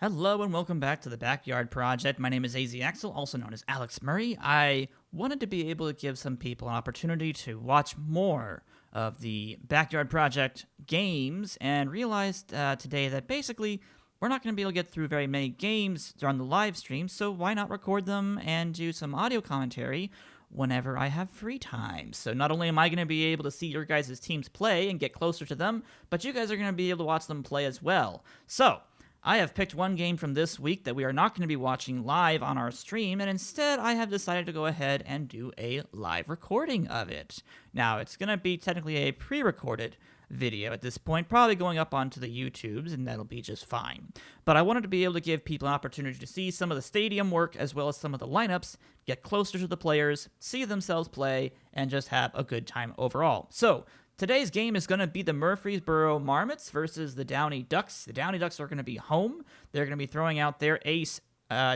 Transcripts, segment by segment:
Hello and welcome back to the Backyard Project. My name is AZ Axel, also known as Alex Murray. I wanted to be able to give some people an opportunity to watch more of the Backyard Project games and realized today that basically we're not going to be able to get through very many games during the live stream, so why not record them and do some audio commentary whenever I have free time. So not only am I going to be able to see your guys' teams play and get closer to them, but you guys are going to be able to watch them play as well. So I have picked one game from this week that we are not going to be watching live on our stream, and instead I have decided to go ahead and do a live recording of it. Now, it's going to be technically a pre-recorded video at this point, probably going up onto the YouTubes, and that'll be just fine. But I wanted to be able to give people an opportunity to see some of the stadium work as well as some of the lineups, get closer to the players, see themselves play, and just have a good time overall. So, today's game is going to be the Murfreesboro Marmots versus the Downey Ducks. The Downey Ducks are going to be home. They're going to be throwing out their ace,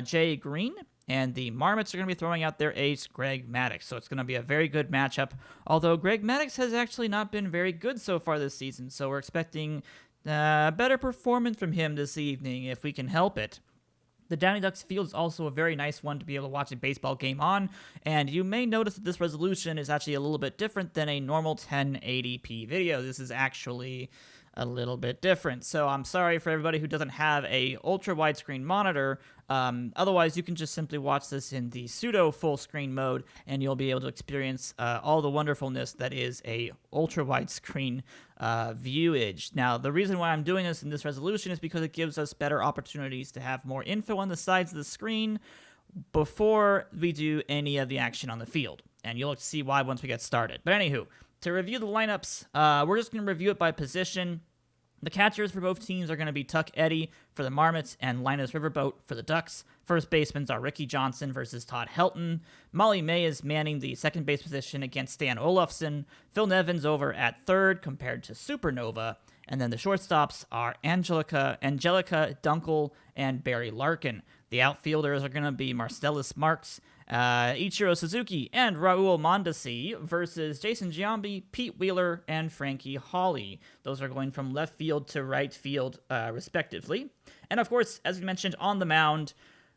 Jay Green, and the Marmots are going to be throwing out their ace, Greg Maddux. So it's going to be a very good matchup, although Greg Maddux has actually not been very good so far this season, so we're expecting a better performance from him this evening if we can help it. The Downey Ducks field is also a very nice one to be able to watch a baseball game on, and you may notice that this resolution is actually a little bit different than a normal 1080p video. This is actually a little bit different, so I'm sorry for everybody who doesn't have a ultra widescreen monitor. Otherwise, you can just simply watch this in the pseudo full screen mode, and you'll be able to experience all the wonderfulness that is a ultra widescreen viewage. Now, the reason why I'm doing this in this resolution is because it gives us better opportunities to have more info on the sides of the screen before we do any of the action on the field, and you'll see why once we get started. But anywho, to review the lineups, we're just going to review it by position. The catchers for both teams are going to be Tuck Eddy for the Marmots and Linus Riverboat for the Ducks. First basemen are Ricky Johnson versus Todd Helton. Molly May is manning the second base position against Stan Olofsson. Phil Nevins over at third compared to Supernova. And then the shortstops are Angelica Dunkel and Barry Larkin. The outfielders are going to be Marcellus Marks, Ichiro Suzuki, and Raul Mondesi versus Jason Giambi, Pete Wheeler, and Frankie Hawley. Those are going from left field to right field, respectively. And of course, as we mentioned, on the mound,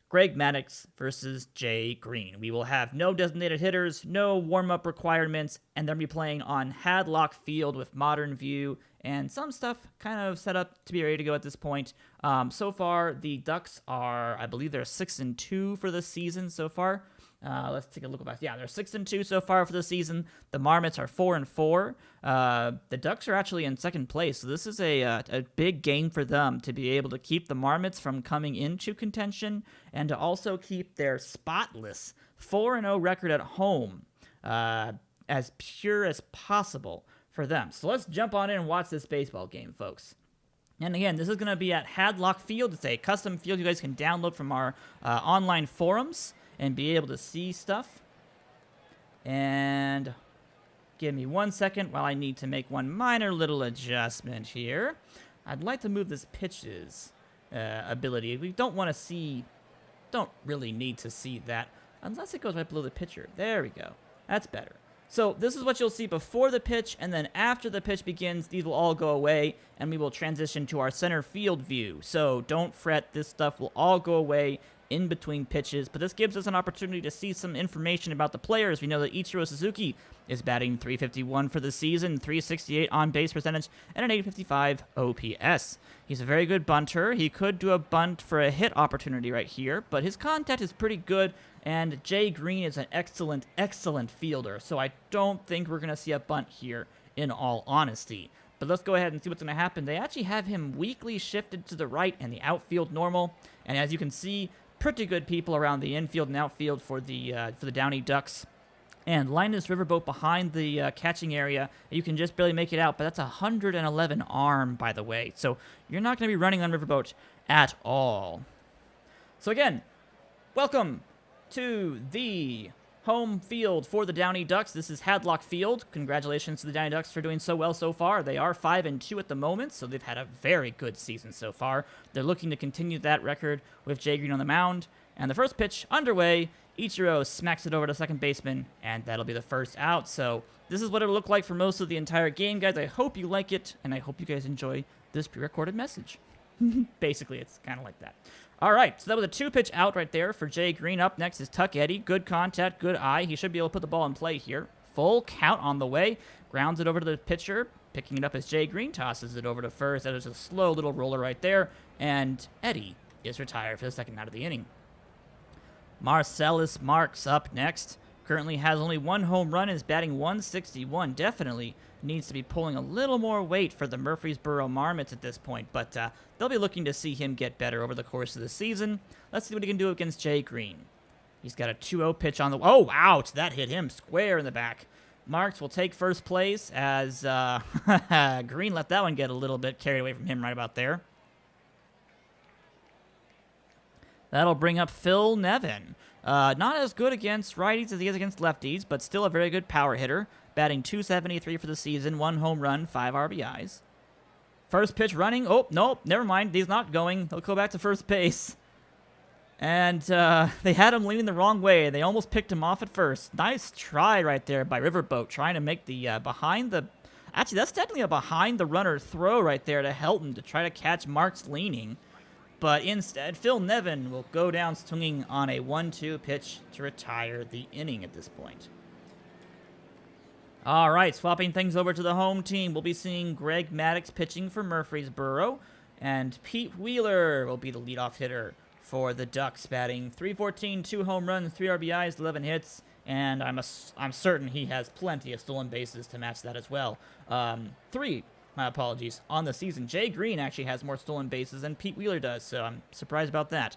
Greg Maddux versus Jay Green. We will have no designated hitters, no warm-up requirements, and they'll be playing on Hadlock Field with modern view and some stuff kind of set up to be ready to go at this point. So far, the Ducks are, I believe they're 6-2 for the season so far. Let's take a look back. Yeah, they're 6-2 so far for the season. The Marmots are 4-4. The Ducks are actually in second place, so this is a big game for them to be able to keep the Marmots from coming into contention and to also keep their spotless 4-0 record at home as pure as possible for them. So let's jump on in and watch this baseball game, folks. And again, this is going to be at Hadlock Field. It's a custom field you guys can download from our online forums and be able to see stuff. And give me 1 second while I need to make one minor little adjustment here. I'd like to move this pitches ability. We don't really need to see that unless it goes right below the pitcher. There we go. That's better. So this is what you'll see before the pitch, and then after the pitch begins, these will all go away, and we will transition to our center field view. So don't fret, this stuff will all go away in between pitches, but this gives us an opportunity to see some information about the players. We know that Ichiro Suzuki is batting .351 for the season, .368 on-base percentage, and an .855 OPS. He's a very good bunter. He could do a bunt for a hit opportunity right here, but his contact is pretty good, and Jay Green is an excellent, excellent fielder, so I don't think we're going to see a bunt here, in all honesty. But let's go ahead and see what's going to happen. They actually have him weakly shifted to the right and the outfield normal, and as you can see, pretty good people around the infield and outfield for the Downey Ducks. And Linus Riverboat behind the catching area. You can just barely make it out, but that's 111 arm, by the way. So you're not going to be running on Riverboat at all. So again, welcome to the home field for the Downey Ducks. This is Hadlock Field. Congratulations to the Downey Ducks for doing so well so far. They are 5-2 at the moment, so they've had a very good season so far. They're looking to continue that record with Jay Green on the mound. And the first pitch underway, Ichiro smacks it over to second baseman, and that'll be the first out. So this is what it'll look like for most of the entire game, guys. I hope you like it, and I hope you guys enjoy this pre-recorded message. Basically, it's kind of like that. All right, so that was a 2-pitch out right there for Jay Green. Up next is Tuck Eddie. Good contact, good eye. He should be able to put the ball in play here. Full count on the way. Grounds it over to the pitcher. Picking it up as Jay Green tosses it over to first. That is a slow little roller right there. And Eddie is retired for the second out of the inning. Marcellus Marks up next. Currently has only 1 home run and is batting .161. Definitely needs to be pulling a little more weight for the Murfreesboro Marmots at this point, but they'll be looking to see him get better over the course of the season. Let's see what he can do against Jay Green. He's got a 2-0 pitch on the... Oh, ouch! That hit him square in the back. Marks will take first place as Green let that one get a little bit carried away from him right about there. That'll bring up Phil Nevin. Not as good against righties as he is against lefties, but still a very good power hitter. Batting .273 for the season, 1 home run, 5 RBIs. First pitch running. Oh, nope, never mind. He's not going. He'll go back to first base. And they had him leaning the wrong way. They almost picked him off at first. Nice try right there by Riverboat, trying to make the behind the... Actually, that's technically a behind the runner throw right there to Helton to try to catch Marks leaning. But instead, Phil Nevin will go down swinging on a 1-2 pitch to retire the inning at this point. All right, swapping things over to the home team. We'll be seeing Greg Maddox pitching for Murfreesboro, and Pete Wheeler will be the leadoff hitter for the Ducks, batting .314, 2 home runs, 3 RBIs, 11 hits, and I'm certain he has plenty of stolen bases to match that as well. 3. My apologies. On the season, Jay Green actually has more stolen bases than Pete Wheeler does, so I'm surprised about that.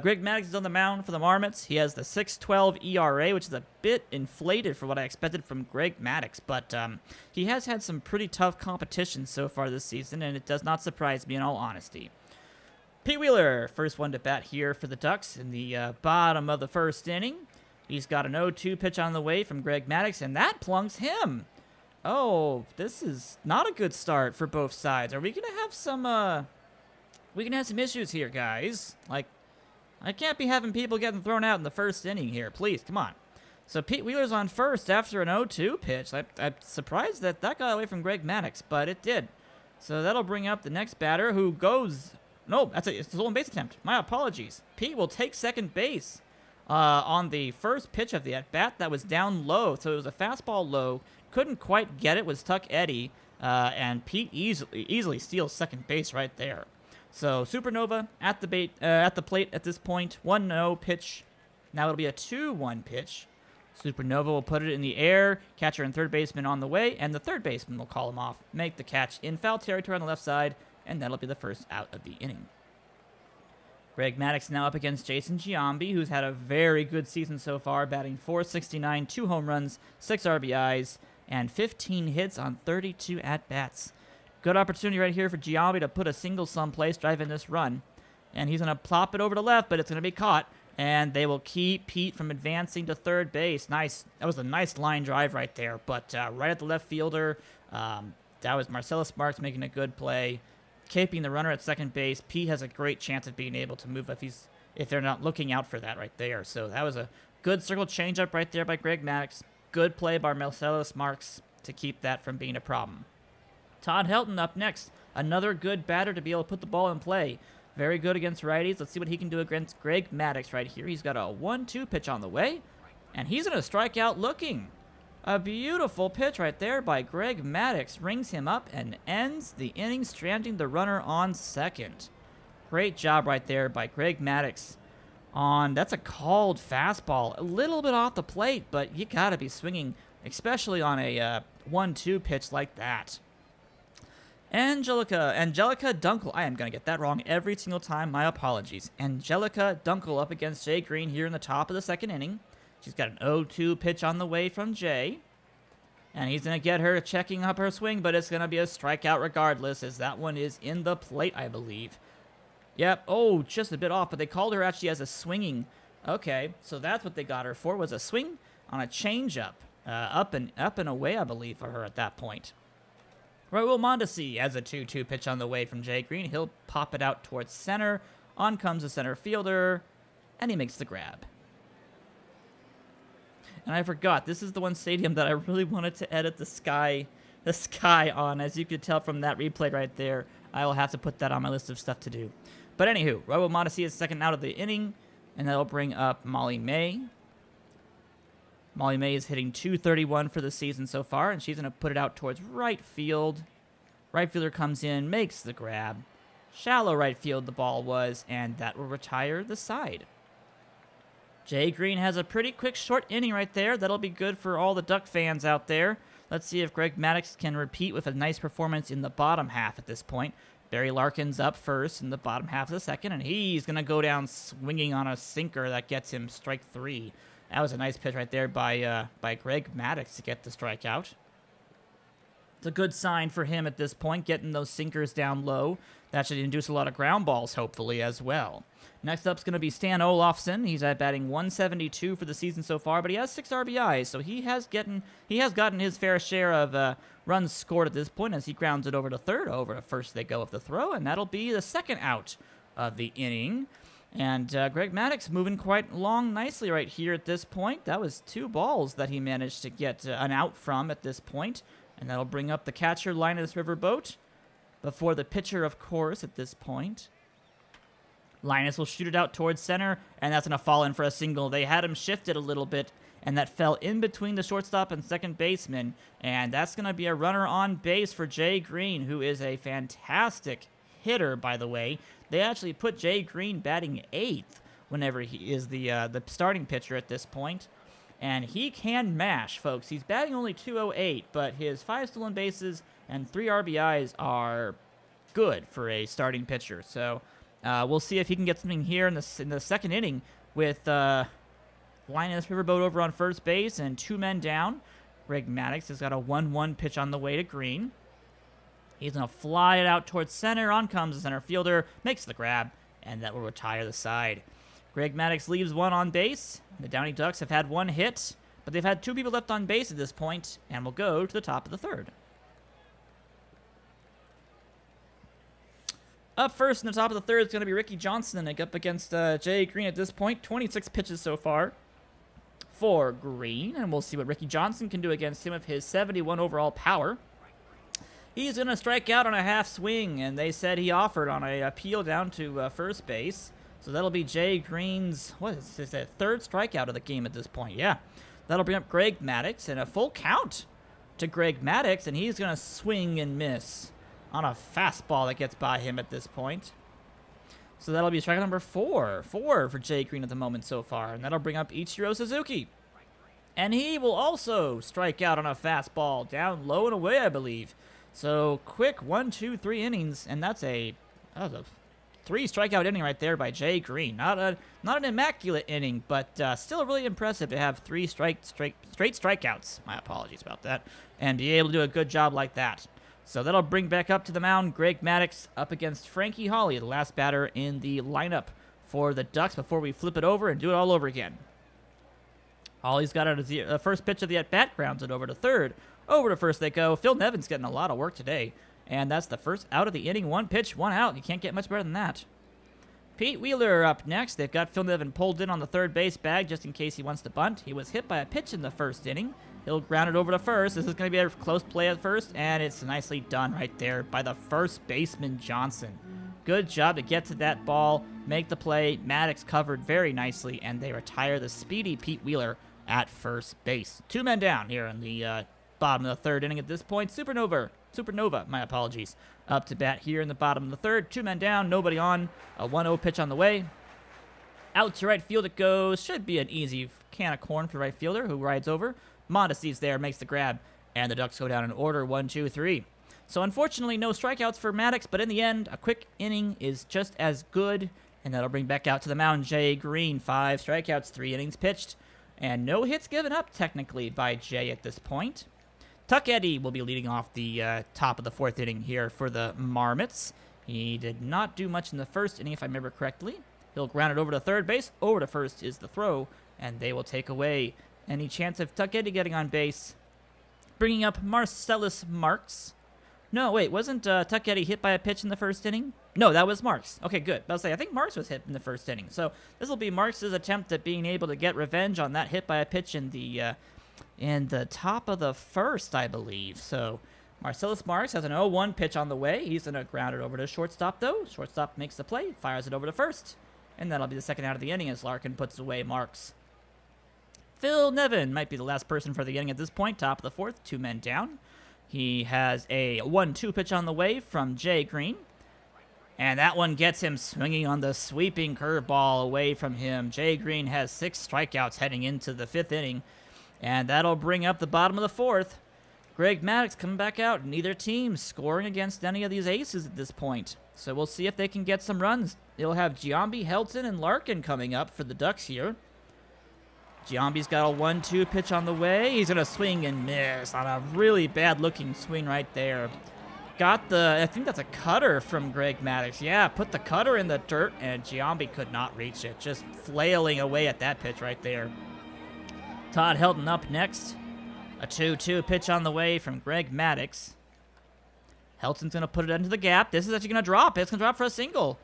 Greg Maddox is on the mound for the Marmots. He has the 6.12 ERA, which is a bit inflated for what I expected from Greg Maddox, but he has had some pretty tough competition so far this season, and it does not surprise me in all honesty. Pete Wheeler, first one to bat here for the Ducks in the bottom of the first inning. He's got an 0-2 pitch on the way from Greg Maddox, and that plunks him. Oh, this is not a good start for both sides. Are we gonna have some, we can have some issues here, guys. Like, I can't be having people getting thrown out in the first inning here. Please, come on. So Pete Wheeler's on first after an 0-2 pitch. I'm surprised that got away from Greg Maddox, but it did. So that'll bring up the next batter who goes... No, it's a stolen base attempt. My apologies. Pete will take second base on the first pitch of the at-bat. That was down low, so it was a fastball low. Couldn't quite get it, was Tuck Eddie, and Pete easily steals second base right there. So Supernova at the plate at this point. 1-0 pitch. Now it'll be a 2-1 pitch. Supernova will put it in the air. Catcher and third baseman on the way, and the third baseman will call him off. Make the catch in foul territory on the left side, and that'll be the first out of the inning. Greg Maddox now up against Jason Giambi, who's had a very good season so far, batting .469, 2 home runs, 6 RBIs, and 15 hits on 32 at-bats. Good opportunity right here for Giambi to put a single someplace, drive in this run. And he's going to plop it over to left, but it's going to be caught. And they will keep Pete from advancing to third base. Nice. That was a nice line drive right there. But right at the left fielder, that was Marcellus Marks making a good play. Keeping the runner at second base. Pete has a great chance of being able to move if they're not looking out for that right there. So that was a good circle changeup right there by Greg Maddox. Good play by Marcellus Marks to keep that from being a problem. Todd Helton up next. Another good batter to be able to put the ball in play. Very good against righties. Let's see what he can do against Greg Maddox right here. He's got a 1-2 pitch on the way, and he's going to strike out looking. A beautiful pitch right there by Greg Maddox. Rings him up and ends the inning, stranding the runner on second. Great job right there by Greg Maddox. That's a called fastball. A little bit off the plate, but you got to be swinging, especially on a 1-2 pitch like that. Angelica Dunkel. I am going to get that wrong every single time. My apologies. Angelica Dunkel up against Jay Green here in the top of the second inning. She's got an 0-2 pitch on the way from Jay. And he's going to get her checking up her swing, but it's going to be a strikeout regardless, as that one is in the plate, I believe. Yep. Oh, just a bit off, but they called her actually as a swinging. Okay, so that's what they got her for, was a swing on a changeup. Up and away, I believe, for her at that point. Raul Mondesi has a 2-2 pitch on the way from Jay Green. He'll pop it out towards center. On comes the center fielder, and he makes the grab. And I forgot, this is the one stadium that I really wanted to edit the sky on, as you could tell from that replay right there. I will have to put that on my list of stuff to do. But anywho, Robo Modesty is second out of the inning, and that'll bring up Molly May. Molly May is hitting .231 for the season so far, and she's going to put it out towards right field. Right fielder comes in, makes the grab. Shallow right field the ball was, and that will retire the side. Jay Green has a pretty quick short inning right there. That'll be good for all the Duck fans out there. Let's see if Greg Maddux can repeat with a nice performance in the bottom half at this point. Barry Larkin's up first in the bottom half of the second, and he's going to go down swinging on a sinker that gets him strike 3. That was a nice pitch right there by Greg Maddux to get the strikeout. It's a good sign for him at this point, getting those sinkers down low. That should induce a lot of ground balls, hopefully, as well. Next up's going to be Stan Olofsson. He's at batting .172 for the season so far, but he has 6 RBIs, so he has gotten his fair share of runs scored at this point as he grounds it over to third. Over to first they go with the throw, and that'll be the second out of the inning. And Greg Maddux moving quite along nicely right here at this point. That was 2 balls that he managed to get an out from at this point. And that'll bring up the catcher, Linus Riverboat, before the pitcher, of course, at this point. Linus will shoot it out towards center, and that's going to fall in for a single. They had him shifted a little bit, and that fell in between the shortstop and second baseman. And that's going to be a runner on base for Jay Green, who is a fantastic hitter, by the way. They actually put Jay Green batting 8th whenever he is the starting pitcher at this point. And he can mash, folks. He's batting only .208, but his 5 stolen bases and 3 RBIs are good for a starting pitcher. So we'll see if he can get something here in the second inning with Linus Riverboat over on first base and 2 men down. Greg Maddux has got a 1-1 pitch on the way to Green. He's going to fly it out towards center. On comes the center fielder, makes the grab, and that will retire the side. Greg Maddux leaves 1 on base. The Downey Ducks have had 1 hit, but they've had 2 people left on base at this point, and will go to the top of the third. Up first in the top of the third is going to be Ricky Johnson up against Jay Green at this point. 26 pitches so far for Green, and we'll see what Ricky Johnson can do against him with his 71 overall power. He's going to strike out on a half swing, and they said he offered on a appeal down to first base. So that'll be Jay Green's, what is this, 3rd strikeout of the game at this point. Yeah, that'll bring up Greg Maddux, and a full count to Greg Maddux, and he's going to swing and miss on a fastball that gets by him at this point. So that'll be strikeout number 4 for Jay Green at the moment so far, and that'll bring up Ichiro Suzuki. And he will also strike out on a fastball down low and away, I believe. So quick 1, 2, 3 innings, and that was a 3 strikeout inning right there by Jay Green. Not an immaculate inning, but still really impressive to have 3 straight strikeouts. My apologies about that, and be able to do a good job like that. So that'll bring back up to the mound Greg Maddux up against Frankie Hawley, the last batter in the lineup for the Ducks before we flip it over and do it all over again. Hawley's got it as the first pitch of the at-bat, grounds it over to third. Over to first they go. Phil Nevin's getting a lot of work today. And that's the first out of the inning. 1 pitch, 1 out. You can't get much better than that. Pete Wheeler up next. They've got Phil Nevin pulled in on the third base bag just in case he wants to bunt. He was hit by a pitch in the first inning. He'll ground it over to first. This is going to be a close play at first, and it's nicely done right there by the first baseman, Johnson. Good job to get to that ball, make the play. Maddux covered very nicely, and they retire the speedy Pete Wheeler at first base. 2 men down here in the bottom of the third inning at this point. Supernova, my apologies, up to bat here in the bottom of the third. 2 men down, nobody on. A 1-0 pitch on the way. Out to right field it goes. Should be an easy can of corn for right fielder who rides over. Modesty's there, makes the grab, and the Ducks go down in order 1, 2, 3. So unfortunately, no strikeouts for Maddux, but in the end, a quick inning is just as good, and that'll bring back out to the mound Jay Green. 5 strikeouts, 3 innings pitched, and no hits given up technically by Jay at this point. Tuck Eddy will be leading off the top of the 4th inning here for the Marmots. He did not do much in the first inning, if I remember correctly. He'll ground it over to third base. Over to first is the throw, and they will take away any chance of Tuck Eddy getting on base. Bringing up Marcellus Marks. No, wait, wasn't Tuck Eddy hit by a pitch in the first inning? No, that was Marks. Okay, good. I think Marks was hit in the first inning. So this will be Marks' attempt at being able to get revenge on that hit by a pitch in the top of the first, I believe. So Marcellus Marks has an 0-1 pitch on the way. He's going to ground it over to shortstop, though. Shortstop makes the play, fires it over to first. And that'll be the second out of the inning as Larkin puts away Marks. Phil Nevin might be the last person for the inning at this point. Top of the fourth, 2 men down. He has a 1-2 pitch on the way from Jay Green. And that one gets him swinging on the sweeping curveball away from him. Jay Green has 6 strikeouts heading into the 5th inning. And that'll bring up the bottom of the 4th. Greg Maddux coming back out. Neither team scoring against any of these aces at this point. So we'll see if they can get some runs. They'll have Giambi, Helton, and Larkin coming up for the Ducks here. Giambi's got a 1-2 pitch on the way. He's going to swing and miss on a really bad-looking swing right there. Got I think that's a cutter from Greg Maddux. Yeah, put the cutter in the dirt, and Giambi could not reach it. Just flailing away at that pitch right there. Todd Helton up next. A 2-2 pitch on the way from Greg Maddux. Helton's going to put it into the gap. This is actually going to drop. It's going to drop for a single.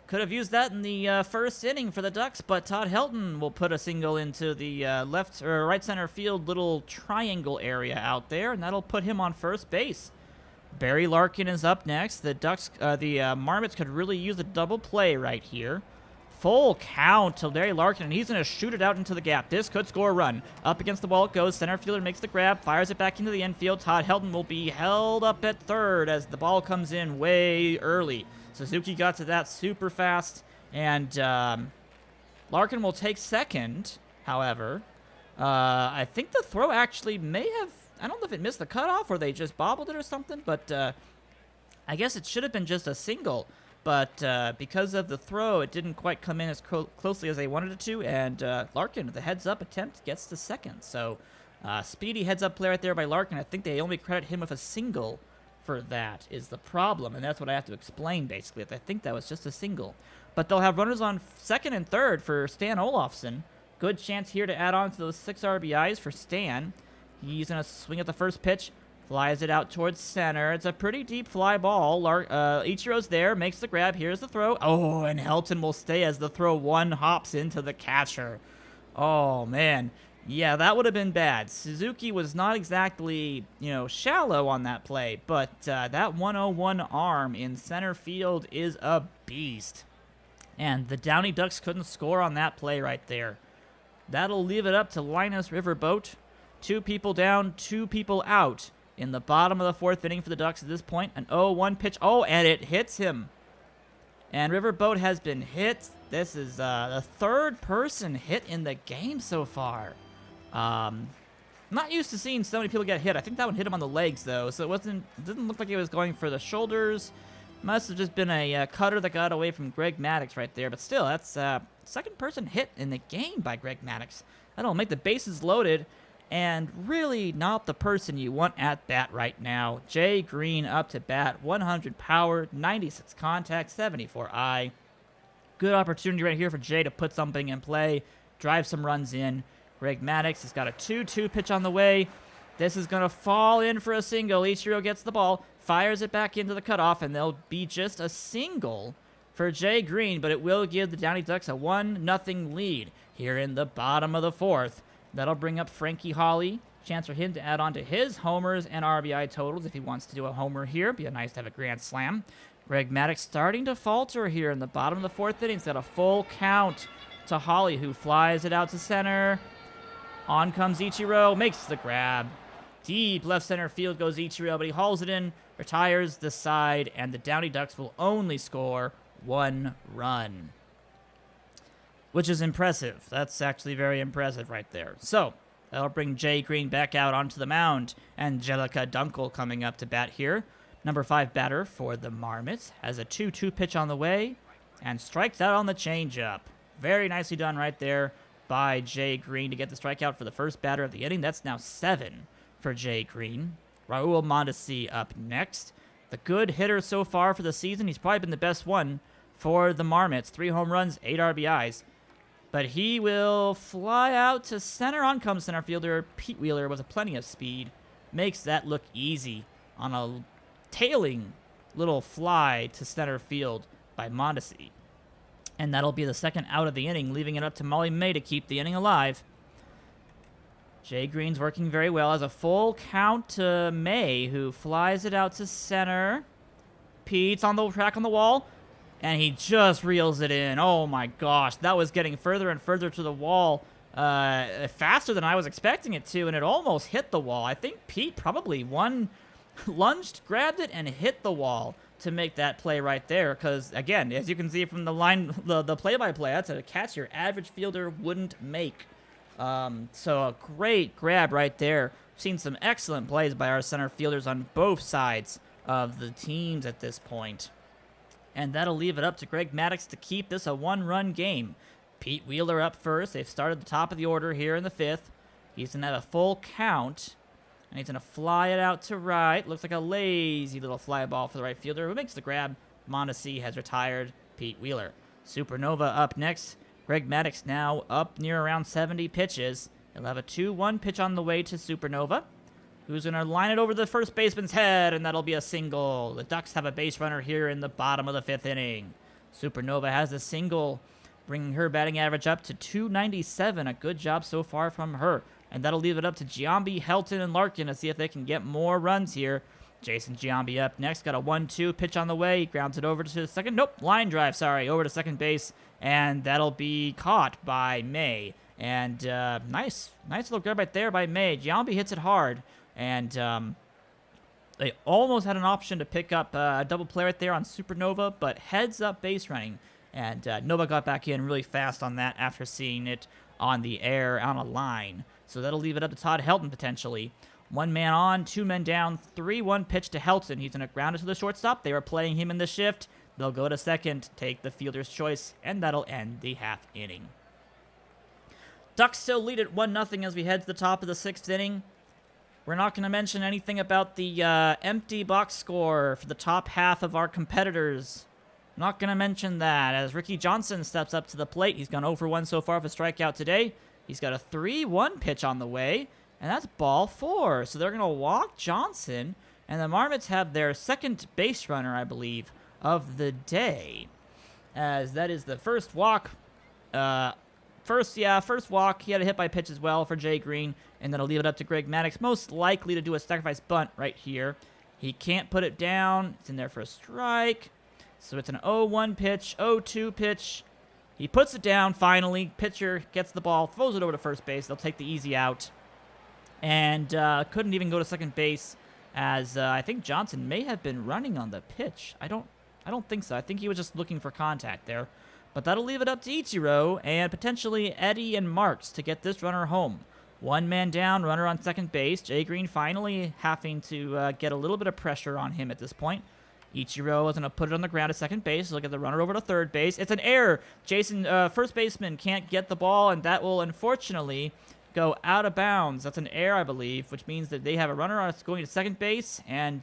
Could have used that in the first inning for the Ducks, but Todd Helton will put a single into the left or right center field little triangle area out there, and that'll put him on first base. Barry Larkin is up next. The Marmots could really use a double play right here. Full count to Barry Larkin, and he's going to shoot it out into the gap. This could score a run. Up against the wall it goes. Center fielder makes the grab, fires it back into the infield. Todd Helton will be held up at third as the ball comes in way early. Suzuki got to that super fast, and Larkin will take second, however. I think the throw actually may have, I don't know if it missed the cutoff or they just bobbled it or something, but I guess it should have been just a single. But because of the throw, it didn't quite come in as closely as they wanted it to, and Larkin, with the heads-up attempt, gets to second. So speedy heads-up play right there by Larkin. I think they only credit him with a single for that is the problem, and that's what I have to explain, basically. I think that was just a single. But they'll have runners on second and third for Stan Olofsson. Good chance here to add on to those 6 RBIs for Stan. He's going to swing at the first pitch, flies it out towards center. It's a pretty deep fly ball. Ichiro's there, makes the grab. Here's the throw. Oh, and Helton will stay as the throw one hops into the catcher. Oh, man. Yeah, that would have been bad. Suzuki was not exactly, shallow on that play, but that 101 arm in center field is a beast. And the Downey Ducks couldn't score on that play right there. That'll leave it up to Linus Riverboat. 2 people down, 2 people out in the bottom of the 4th inning for the Ducks at this point. An 0-1 pitch. Oh, and it hits him. And Riverboat has been hit. This is the 3rd person hit in the game so far. Not used to seeing so many people get hit. I think that one hit him on the legs, though, so it didn't look like it was going for the shoulders. Must have just been a cutter that got away from Greg Maddux right there, but still, that's 2nd person hit in the game by Greg Maddux. That'll make the bases loaded, and really not the person you want at bat right now. Jay Green up to bat, 100 power, 96 contact, 74 eye. Good opportunity right here for Jay to put something in play, drive some runs in. Greg Maddux has got a 2-2 pitch on the way. This is going to fall in for a single. Ichiro gets the ball, fires it back into the cutoff, and there'll be just a single for Jay Green, but it will give the Downey Ducks a 1-0 lead here in the bottom of the 4th. That'll bring up Frankie Hawley. Chance for him to add on to his homers and RBI totals if he wants to do a homer here. Be nice to have a grand slam. Greg Maddux starting to falter here in the bottom of the 4th inning. He's got a full count to Hawley, who flies it out to center. On comes Ichiro, makes the grab. Deep left center field goes Ichiro, but he hauls it in, retires the side, and the Downey Ducks will only score 1 run. Which is impressive. That's actually very impressive right there. So, that'll bring Jay Green back out onto the mound. Angelica Dunkel coming up to bat here. Number 5 batter for the Marmots. Has a 2-2 pitch on the way, and strikes out on the changeup. Very nicely done right there by Jay Green to get the strikeout for the first batter of the inning. That's now 7 for Jay Green. Raul Mondesi up next. The good hitter so far for the season. He's probably been the best one for the Marmots. 3 home runs, 8 RBIs. But he will fly out to center. On comes center fielder Pete Wheeler with plenty of speed. Makes that look easy on a tailing little fly to center field by Mondesi. And that'll be the 2nd out of the inning, leaving it up to Molly May to keep the inning alive. Jay Green's working very well. Has a full count to May, who flies it out to center. Pete's on the track on the wall, and he just reels it in. Oh my gosh, that was getting further and further to the wall, faster than I was expecting it to, and it almost hit the wall. I think Pete probably lunged, grabbed it, and hit the wall to make that play right there. Because again, as you can see from the line, the play-by-play, that's a catch your average fielder wouldn't make. So a great grab right there. Seen some excellent plays by our center fielders on both sides of the teams at this point. And that'll leave it up to Greg Maddux to keep this a one-run game. Pete Wheeler up first. They've started the top of the order here in the fifth. He's going to have a full count. And he's going to fly it out to right. Looks like a lazy little fly ball for the right fielder, who makes the grab. Mondesi has retired Pete Wheeler. Supernova up next. Greg Maddux now up near around 70 pitches. He'll have a 2-1 pitch on the way to Supernova, who's going to line it over the first baseman's head, and that'll be a single. The Ducks have a base runner here in the bottom of the fifth inning. Supernova has a single, bringing her batting average up to 297. A good job so far from her. And that'll leave it up to Giambi, Helton, and Larkin to see if they can get more runs here. Jason Giambi up next. Got a 1-2 pitch on the way. He grounds it over to the second. Nope, line drive, sorry. Over to second base. And that'll be caught by May. And nice little grab right there by May. Giambi hits it hard. And they almost had an option to pick up a double play right there on Supernova, but heads up base running. And Nova got back in really fast on that after seeing it on the air on a line. So that'll leave it up to Todd Helton potentially. 1 man on, 2 men down, 3-1 pitch to Helton. He's going to ground it to the shortstop. They were playing him in the shift. They'll go to second, take the fielder's choice, and that'll end the half inning. Ducks still lead at 1-0 as we head to the top of the sixth inning. We're not going to mention anything about the empty box score for the top half of our competitors. Not going to mention that as Ricky Johnson steps up to the plate. He's gone 0-for-1 so far with a strikeout today. He's got a 3-1 pitch on the way, and that's ball 4. So they're going to walk Johnson, and the Marmots have their second base runner, I believe, of the day, as that is the first walk. First walk. He had a hit by pitch as well for Jay Green, and that'll leave it up to Greg Maddux, most likely to do a sacrifice bunt right here. He can't put it down. It's in there for a strike. So it's an 0-1 pitch, 0-2 pitch. He puts it down finally. Pitcher gets the ball, throws it over to first base. They'll take the easy out. And couldn't even go to second base, as I think Johnson may have been running on the pitch. I don't think so. I think he was just looking for contact there. But that'll leave it up to Ichiro and potentially Eddie and Marks to get this runner home. 1 man down, runner on second base. Jay Green finally having to get a little bit of pressure on him at this point. Ichiro is going to put it on the ground at second base. Look at the runner over to third base. It's an error. Jason, first baseman, can't get the ball, and that will unfortunately go out of bounds. That's an error, I believe, which means that they have a runner going to second base, and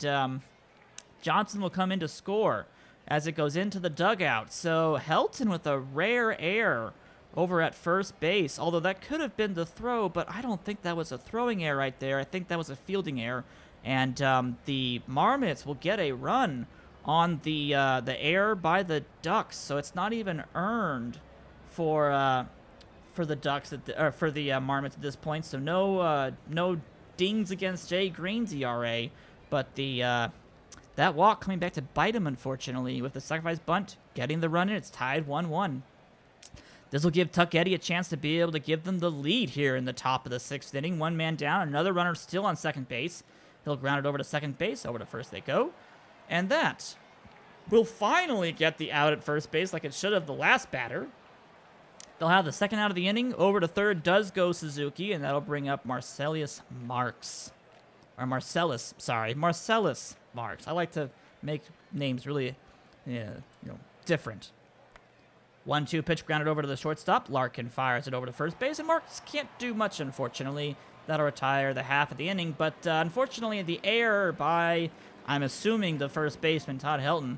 Johnson will come in to score as it goes into the dugout. So Helton with a rare error over at first base, although that could have been the throw, but I don't think that was a throwing error right there. I think that was a fielding error. And the Marmots will get a run on the error by the Ducks, so it's not even earned for the Ducks for the Marmots at this point. So no dings against Jay Green's ERA, but that walk coming back to bite him, unfortunately, with the sacrifice bunt getting the run in. It's tied 1-1. This will give Tuck Eddie a chance to be able to give them the lead here in the top of the sixth inning. 1 man down, another runner still on second base. He'll ground it over to second base. Over to first they go. And that will finally get the out at first base like it should have the last batter. They'll have the second out of the inning. Over to third does go Suzuki, and that'll bring up Marcellus Marks. Marcellus Marks. I like to make names really different. 1-2 pitch grounded over to the shortstop. Larkin fires it over to first base, and Marks can't do much, unfortunately. That'll retire the half of the inning, but unfortunately the error by, I'm assuming, the first baseman, Todd Helton,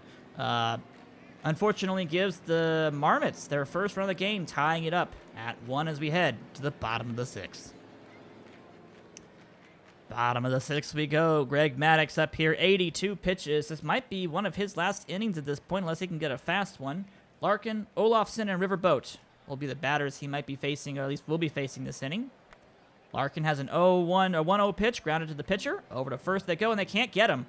unfortunately gives the Marmots their first run of the game, tying it up at 1 as we head to the bottom of the sixth. Bottom of the sixth we go. Greg Maddux up here, 82 pitches. This might be one of his last innings at this point, unless he can get a fast one. Larkin, Olofsson, and Riverboat will be the batters he might be facing, or at least will be facing this inning. Larkin has an 0-1, a 1-0 pitch, grounded to the pitcher. Over to first they go, and they can't get him.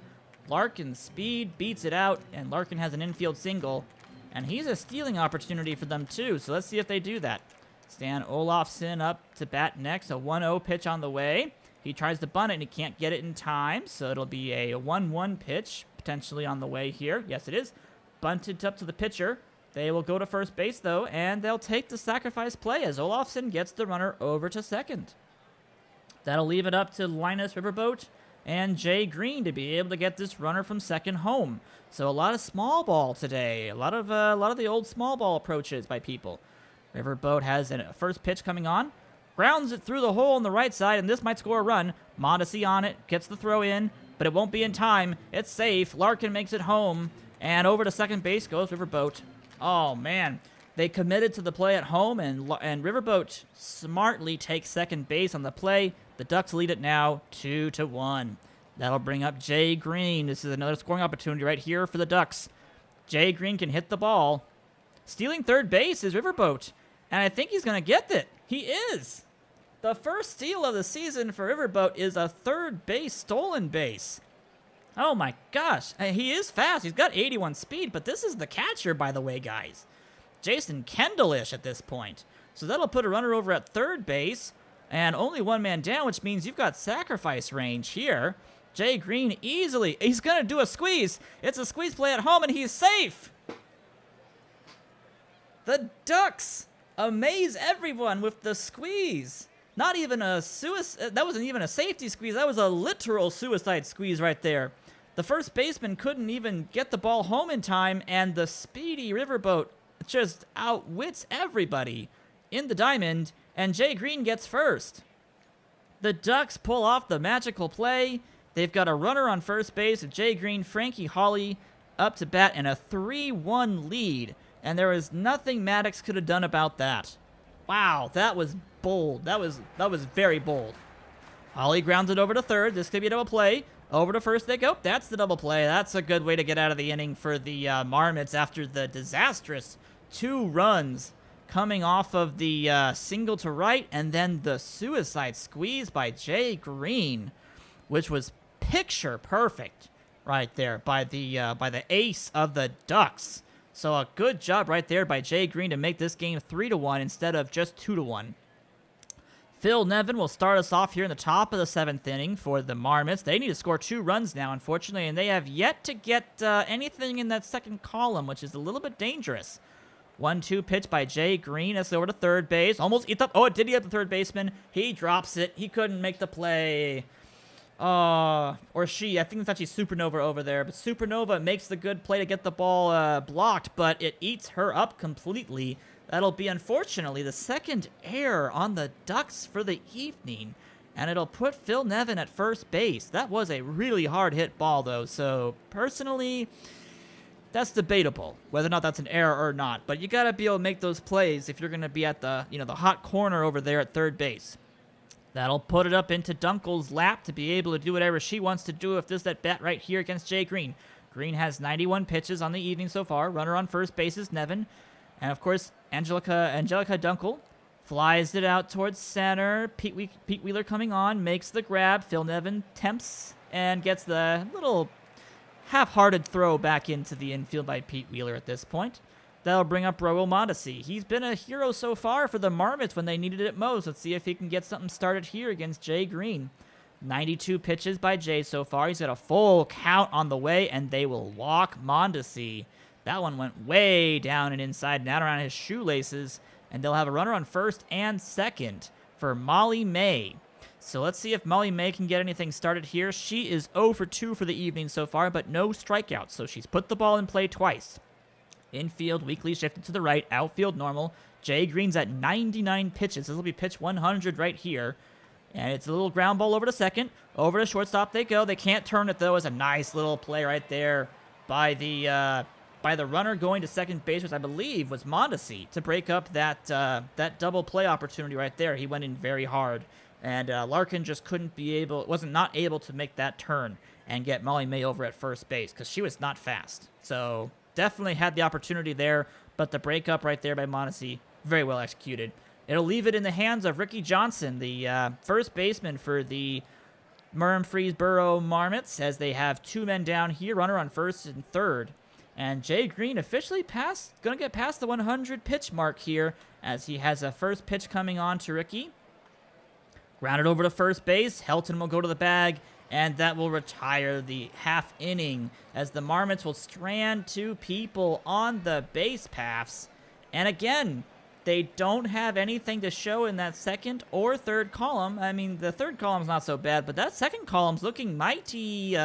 Larkin's speed beats it out, and Larkin has an infield single. And he's a stealing opportunity for them, too, so let's see if they do that. Stan Olofsson up to bat next, a 1-0 pitch on the way. He tries to bunt it, and he can't get it in time, so it'll be a 1-1 pitch, potentially on the way here. Yes, it is. Bunted up to the pitcher. They will go to first base, though, and they'll take the sacrifice play as Olofsson gets the runner over to second. That'll leave it up to Linus Riverboat and Jay Green to be able to get this runner from second home. So a lot of small ball today. A lot of the old small ball approaches by people. Riverboat has a first pitch coming on. Grounds it through the hole on the right side, and this might score a run. Mondesi on it, gets the throw in, but it won't be in time. It's safe. Larkin makes it home, and over to second base goes Riverboat. Oh, man. They committed to the play at home, and Riverboat smartly takes second base on the play. The Ducks lead it now 2-1. That'll bring up Jay Green. This is another scoring opportunity right here for the Ducks. Jay Green can hit the ball. Stealing third base is Riverboat, and I think he's going to get it. He is. The first steal of the season for Riverboat is a third base stolen base. Oh my gosh. He is fast. He's got 81 speed, but this is the catcher, by the way, guys. Jason Kendall-ish at this point. So that'll put a runner over at third base, and only one man down, which means you've got sacrifice range here. Jay Green easily, he's going to do a squeeze. It's a squeeze play at home, and he's safe. The Ducks amaze everyone with the squeeze. Not even a suicide, that wasn't even a safety squeeze. That was a literal suicide squeeze right there. The first baseman couldn't even get the ball home in time, and the speedy Riverboat just outwits everybody in the diamond, and Jay Green gets first. The Ducks pull off the magical play. They've got a runner on first base, Jay Green, Frankie Hawley up to bat, and a 3-1 lead. And there was nothing Maddox could have done about that. Wow, that was bold. That was very bold. Hawley grounds it over to third. This could be a double play. Over to first they go. That's the double play. That's a good way to get out of the inning for the Marmots after the disastrous 2 runs coming off of the single to right, and then the suicide squeeze by Jay Green, which was picture perfect right there by the ace of the Ducks. So a good job right there by Jay Green to make this game 3-1 instead of just 2-1. Phil Nevin will start us off here in the top of the 7th inning for the Marmots. They need to score 2 runs now, unfortunately, and they have yet to get anything in that second column, which is a little bit dangerous. 1-2 pitch by Jay Green. That's over to third base. Almost eat up. Oh, it did eat up the third baseman. He drops it. He couldn't make the play. Or she. I think it's actually Supernova over there. But Supernova makes the good play to get the ball blocked, but it eats her up completely. That'll be, unfortunately, the second error on the Ducks for the evening. And it'll put Phil Nevin at first base. That was a really hard hit ball, though. So, personally, that's debatable, whether or not that's an error or not. But you got to be able to make those plays if you're going to be at the, the hot corner over there at third base. That'll put it up into Dunkel's lap to be able to do whatever she wants to do if this at bat right here against Jay Green. Green has 91 pitches on the evening so far. Runner on first base is Nevin. And, of course, Angelica Dunkel flies it out towards center. Pete Wheeler coming on, makes the grab. Phil Nevin tempts and gets the little half-hearted throw back into the infield by Pete Wheeler at this point. That'll bring up Raul Mondesi. He's been a hero so far for the Marmots when they needed it most. Let's see if he can get something started here against Jay Green. 92 pitches by Jay so far. He's got a full count on the way, and they will walk Mondesi. That one went way down and inside and out around his shoelaces, and they'll have a runner on first and second for Molly May. So let's see if Molly May can get anything started here. She is 0 for 2 for the evening so far, but no strikeouts, so she's put the ball in play twice. Infield, weakly shifted to the right. Outfield, normal. Jay Green's at 99 pitches. This will be pitch 100 right here. And it's a little ground ball over to second. Over to shortstop they go. They can't turn it, though. It's a nice little play right there by the runner going to second base, which I believe was Mondesi, to break up that double play opportunity right there. He went in very hard. And Larkin just wasn't able to make that turn and get Molly May over at first base because she was not fast. So definitely had the opportunity there, but the breakup right there by Mondesi, very well executed. It'll leave it in the hands of Ricky Johnson, the first baseman for the Murfreesboro Marmots, as they have 2 men down here, runner on first and third. And Jay Green officially going to get past the 100 pitch mark here, as he has a first pitch coming on to Ricky. Grounded over to first base. Helton will go to the bag, and that will retire the half inning, as the Marmots will strand 2 people on the base paths. And again, they don't have anything to show in that second or third column. I mean, the third column's not so bad, but that second column's looking mighty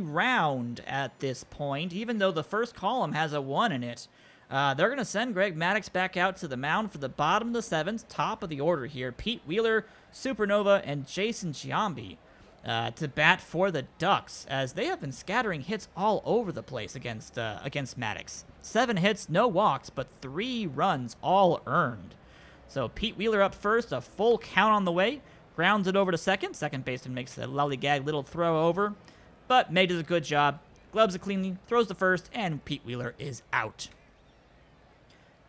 round at this point, even though the first column has a 1 in it. They're going to send Greg Maddux back out to the mound for the bottom of the 7th, top of the order here. Pete Wheeler, Supernova, and Jason Giambi to bat for the Ducks, as they have been scattering hits all over the place against Maddux. 7 hits, no walks, but 3 runs all earned. So Pete Wheeler up first, a full count on the way. Grounds it over to second. Second baseman makes a lollygag little throw over, but May does a good job. Gloves it cleanly, throws to first, and Pete Wheeler is out.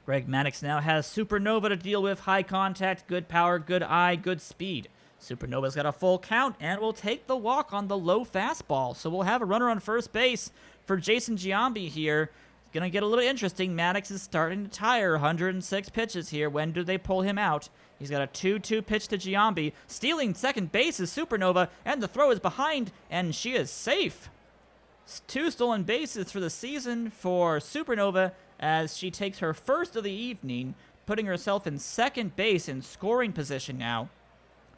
Greg Maddux now has Supernova to deal with. High contact, good power, good eye, good speed. Supernova's got a full count and will take the walk on the low fastball. So we'll have a runner on first base for Jason Giambi here. It's going to get a little interesting. Maddux is starting to tire. 106 pitches here. When do they pull him out? He's got a 2-2 pitch to Giambi. Stealing second base is Supernova, and the throw is behind, and she is safe. 2 stolen bases for the season for Supernova, as she takes her first of the evening, putting herself in second base in scoring position now.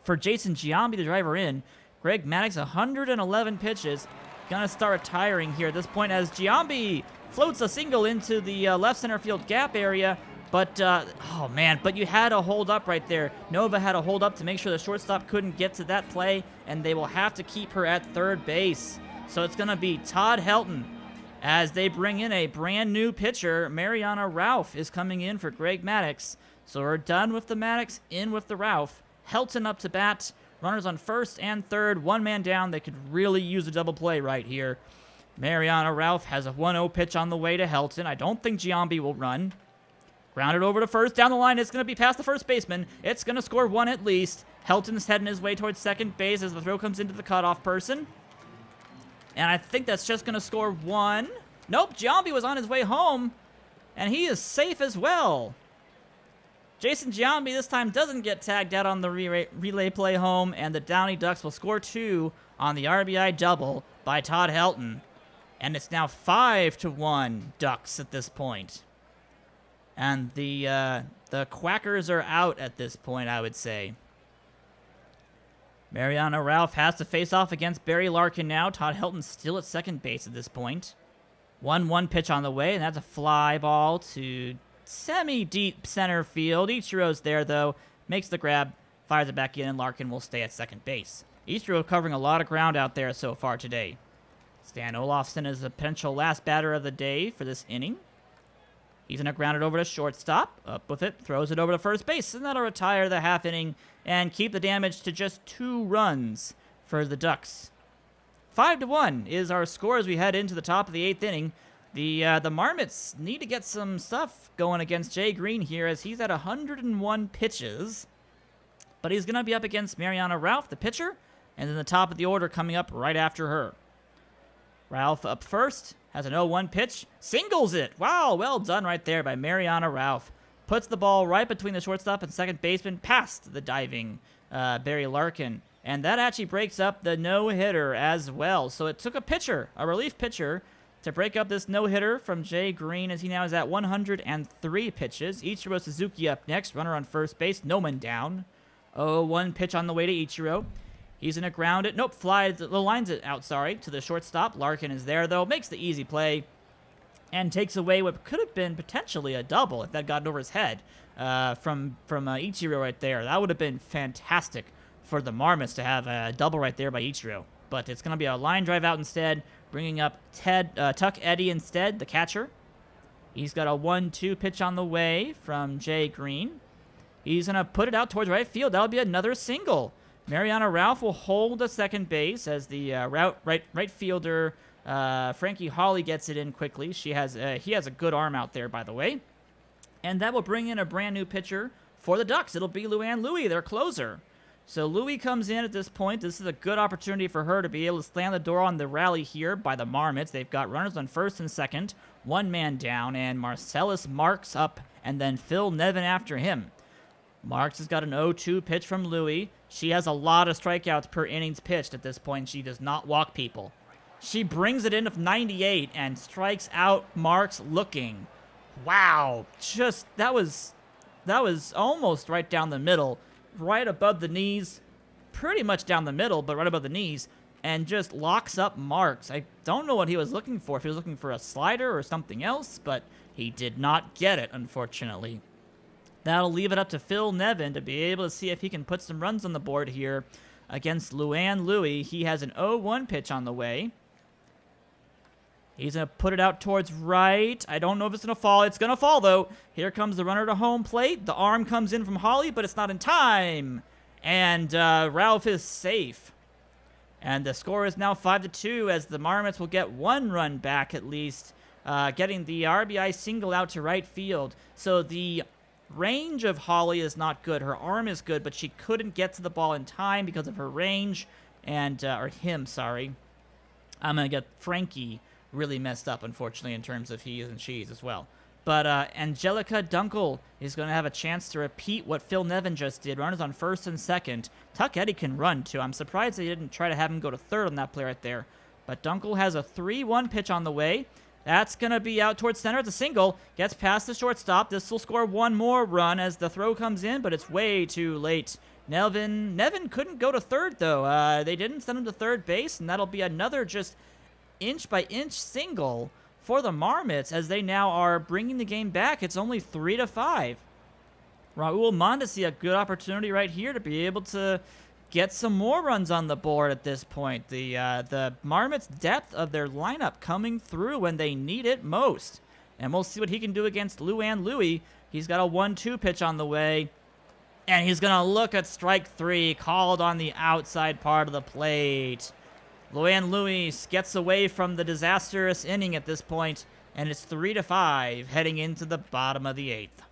For Jason Giambi, the driver in, Greg Maddux, 111 pitches, gonna start retiring here at this point, as Giambi floats a single into the left center field gap area. But, oh man, but you had a hold up right there. Nova had a hold up to make sure the shortstop couldn't get to that play, and they will have to keep her at third base. So it's gonna be Todd Helton, as they bring in a brand new pitcher. Mariana Ralph is coming in for Greg Maddux. So we're done with the Maddux, in with the Ralph. Helton up to bat. Runners on first and third. 1 man down. They could really use a double play right here. Mariana Ralph has a 1-0 pitch on the way to Helton. I don't think Giambi will run. Grounded over to first. Down the line. It's going to be past the first baseman. It's going to score 1 at least. Helton's heading his way towards second base as the throw comes into the cutoff person. And I think that's just going to score 1. Nope, Giambi was on his way home, and he is safe as well. Jason Giambi this time doesn't get tagged out on the relay play home, and the Downey Ducks will score 2 on the RBI double by Todd Helton. And it's now 5-1 Ducks at this point. And the Quackers are out at this point, I would say. Mariana Ralph has to face off against Barry Larkin now. Todd Helton still at second base at this point. 1-1 pitch on the way, and that's a fly ball to semi-deep center field. Ichiro's there, though. Makes the grab, fires it back in, and Larkin will stay at second base. Ichiro covering a lot of ground out there so far today. Stan Olofsson is the potential last batter of the day for this inning. He's going to ground it over to shortstop. Up with it, throws it over to first base, and that'll retire the half inning and keep the damage to just 2 runs for the Ducks. 5-1 is our score as we head into the top of the 8th inning. The Marmots need to get some stuff going against Jay Green here, as he's at 101 pitches. But he's going to be up against Mariana Ralph, the pitcher, and then the top of the order coming up right after her. Ralph up first, has an 0-1 pitch, singles it. Wow, well done right there by Mariana Ralph. Puts the ball right between the shortstop and second baseman, past the diving Barry Larkin. And that actually breaks up the no-hitter as well. So it took a pitcher, a relief pitcher, to break up this no-hitter from Jay Green, as he now is at 103 pitches. Ichiro Suzuki up next, runner on first base, no one down. 0-1 pitch on the way to Ichiro. He's going to ground it. Nope, lines it out, to the shortstop. Larkin is there, though, makes the easy play, and takes away what could have been potentially a double if that got over his head from Ichiro right there. That would have been fantastic for the Marmots to have a double right there by Ichiro. But it's going to be a line drive out instead, bringing up Tuck Eddy instead, the catcher. He's got a 1-2 pitch on the way from Jay Green. He's going to put it out towards right field. That'll be another single. Mariana Ralph will hold the second base as the right fielder Frankie Hawley gets it in quickly. He has a good arm out there, by the way. And that will bring in a brand new pitcher for the Ducks. It'll be Luann Louie, their closer. So Louie comes in at this point. This is a good opportunity for her to be able to slam the door on the rally here by the Marmots. They've got runners on first and second, one man down, and Marcellus Marks up, and then Phil Nevin after him. Marks has got an 0-2 pitch from Louie. She has a lot of strikeouts per innings pitched at this point. She does not walk people. She brings it in with 98 and strikes out Marks looking. Wow, just that was almost right down the middle, right above the knees, pretty much down the middle, but right above the knees, and just locks up Marks. I don't know what he was looking for, if he was looking for a slider or something else, but he did not get it, unfortunately. That'll leave it up to Phil Nevin to be able to see if he can put some runs on the board here against Luann Louie. He has an 0-1 pitch on the way. He's going to put it out towards right. I don't know if it's going to fall. It's going to fall, though. Here comes the runner to home plate. The arm comes in from Holly, but it's not in time. And Ralph is safe. And the score is now 5-2 as the Marmots will get one run back at least, getting the RBI single out to right field. So the range of Holly is not good. Her arm is good, but she couldn't get to the ball in time because of her range, and or him, sorry. I'm going to get Frankie really messed up, unfortunately, in terms of he's and she's as well. But Angelica Dunkel is going to have a chance to repeat what Phil Nevin just did. Runners on first and second. Tuck Eddie can run, too. I'm surprised they didn't try to have him go to third on that play right there. But Dunkel has a 3-1 pitch on the way. That's going to be out towards center. It's a single. Gets past the shortstop. This will score one more run as the throw comes in, but it's way too late. Nevin couldn't go to third, though. They didn't send him to third base, and that'll be another just inch-by-inch single for the Marmots as they now are bringing the game back. It's only 3-5. Raul Mondesi, a good opportunity right here to be able to get some more runs on the board at this point. The Marmots' depth of their lineup coming through when they need it most. And we'll see what he can do against Luann Louie. He's got a 1-2 pitch on the way. And he's going to look at strike three, called on the outside part of the plate. Luann Louie gets away from the disastrous inning at this point, and it's 3-5 heading into the bottom of the eighth.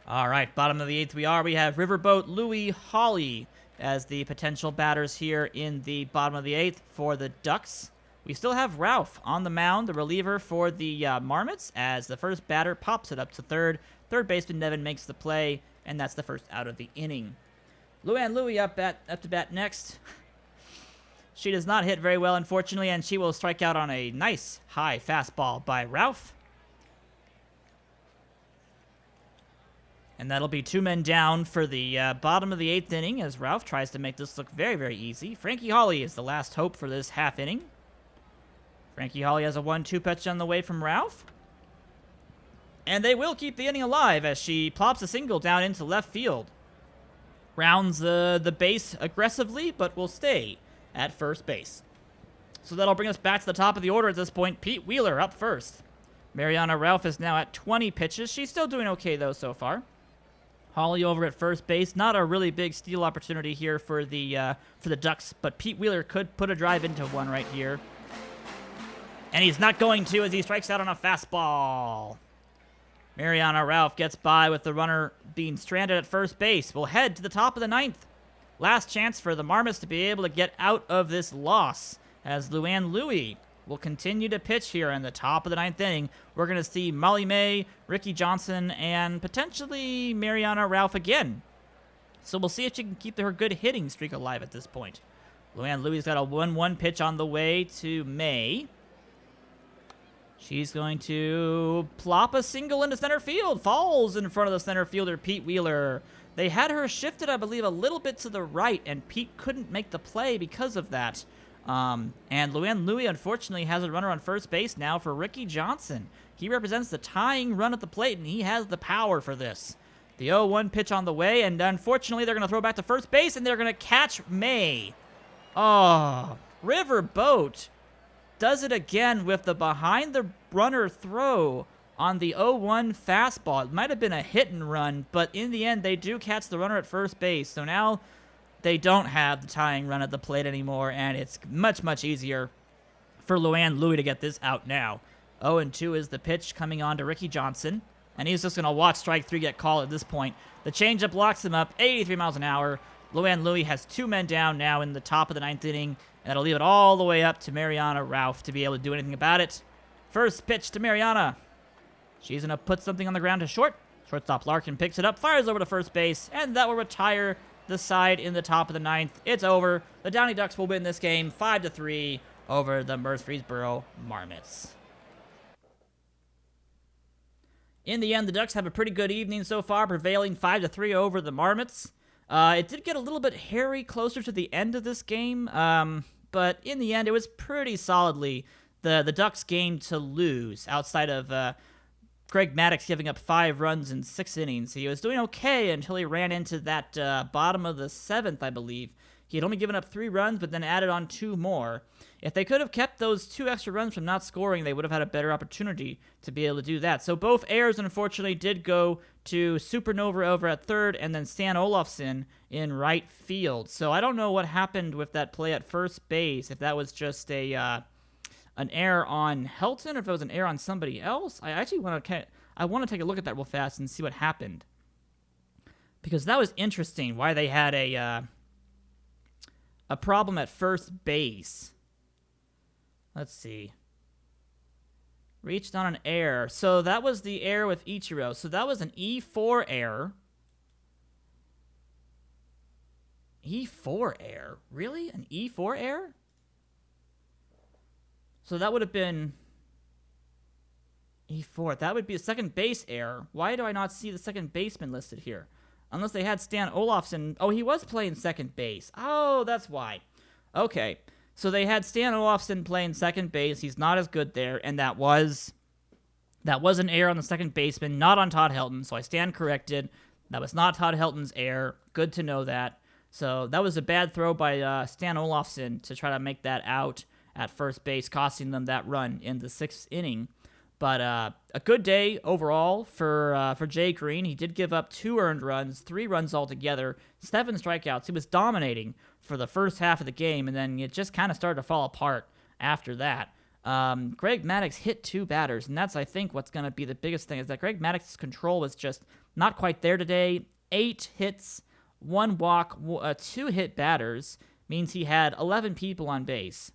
All right, bottom of the eighth we are. We have Riverboat, Louie, Holly as the potential batters here in the bottom of the eighth for the Ducks. We still have Ralph on the mound, the reliever for the Marmots, as the first batter pops it up to third. Third baseman Nevin makes the play, and that's the first out of the inning. Luann Louie up to bat next. She does not hit very well, unfortunately, and she will strike out on a nice high fastball by Ralph. And that'll be two men down for the bottom of the eighth inning as Ralph tries to make this look very, very easy. Frankie Holly is the last hope for this half inning. Frankie Holly has a 1-2 pitch on the way from Ralph. And they will keep the inning alive as she plops a single down into left field. Rounds the base aggressively, but will stay at first base. So that'll bring us back to the top of the order at this point. Pete Wheeler up first. Mariana Ralph is now at 20 pitches. She's still doing okay, though, so far. Holly over at first base. Not a really big steal opportunity here for the Ducks, but Pete Wheeler could put a drive into one right here. And he's not going to as he strikes out on a fastball. Mariana Ralph gets by with the runner being stranded at first base. We'll head to the top of the ninth. Last chance for the Marmots to be able to get out of this loss as Luann Louie will continue to pitch here in the top of the ninth inning. We're going to see Molly May, Ricky Johnson, and potentially Mariana Ralph again. So we'll see if she can keep her good hitting streak alive at this point. Luann Louie's got a 1-1 pitch on the way to May. She's going to plop a single into center field. Falls in front of the center fielder, Pete Wheeler. They had her shifted, I believe, a little bit to the right, and Pete couldn't make the play because of that. And Luann Louie, unfortunately, has a runner on first base now for Ricky Johnson. He represents the tying run at the plate, and he has the power for this. The 0-1 pitch on the way, and unfortunately, they're going to throw back to first base, and they're going to catch May. Oh, Riverboat does it again with the behind-the-runner throw on the 0-1 fastball. It might have been a hit and run, but in the end, they do catch the runner at first base. So now they don't have the tying run at the plate anymore, and it's much, much easier for Luann Louie to get this out now. 0-2 is the pitch coming on to Ricky Johnson. And he's just going to watch strike 3 get called at this point. The changeup locks him up, 83 miles an hour. Luann Louie has 2 men down now in the top of the 9th inning. And that'll leave it all the way up to Mariana Ralph to be able to do anything about it. First pitch to Mariana. She's going to put something on the ground to short. Shortstop Larkin picks it up, fires over to first base, and that will retire the side in the top of the 9th. It's over. The Downey Ducks will win this game 5-3 over the Murfreesboro Marmots. In the end, the Ducks have a pretty good evening so far, prevailing 5-3 over the Marmots. It did get a little bit hairy closer to the end of this game, but in the end, it was pretty solidly the Ducks' game to lose, outside of Greg Maddux giving up 5 runs in 6 innings. He was doing okay until he ran into that bottom of the 7th, I believe. He had only given up 3 runs, but then added on 2 more. If they could have kept those 2 extra runs from not scoring, they would have had a better opportunity to be able to do that. So both errors, unfortunately, did go to Supernova over at third and then Stan Olofsson in right field. So I don't know what happened with that play at first base, if that was just an error on Helton or if it was an error on somebody else. I actually want to take a look at that real fast and see what happened. Because that was interesting, why they had a problem at first base. Let's see. Reached on an error. So that was the error with Ichiro. So that was an E4 error. E4 error? Really? An E4 error? So that would have been E4. That would be a second base error. Why do I not see the second baseman listed here? Unless they had Stan Olofsson. Oh, he was playing second base. Oh, that's why. Okay. So they had Stan Olofsson playing second base. He's not as good there, and that was an error on the second baseman, not on Todd Helton. So I stand corrected. That was not Todd Helton's error. Good to know that. So that was a bad throw by Stan Olofsson to try to make that out at first base, costing them that run in the 6th inning. But a good day overall for Jay Green. He did give up 2 earned runs, 3 runs altogether, 7 strikeouts. He was dominating for the first half of the game, and then it just kind of started to fall apart after that. Greg Maddux hit 2 batters, and that's, I think, what's going to be the biggest thing, is that Greg Maddox's control was just not quite there today. 8 hits, 1 walk, 2 hit batters means he had 11 people on base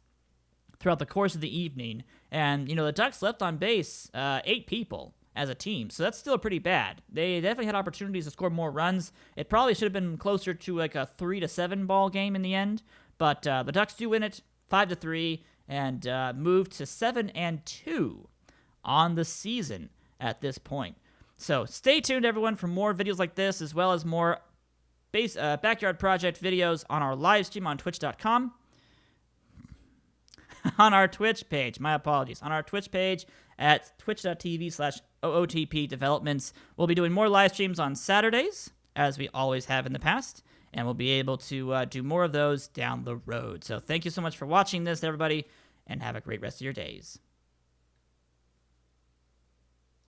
throughout the course of the evening. And, the Ducks left on base 8 people as a team, so that's still pretty bad. They definitely had opportunities to score more runs. It probably should have been closer to like a 3-7 ball game in the end, but the Ducks do win it 5-3 and move to 7-2 on the season at this point. So stay tuned, everyone, for more videos like this, as well as more Backyard Project videos on our live stream on twitch.com. On our Twitch page, my apologies, on our Twitch page at twitch.tv/OOTP Developments. We'll be doing more live streams on Saturdays, as we always have in the past, and we'll be able to do more of those down the road. So thank you so much for watching this, everybody, and have a great rest of your days.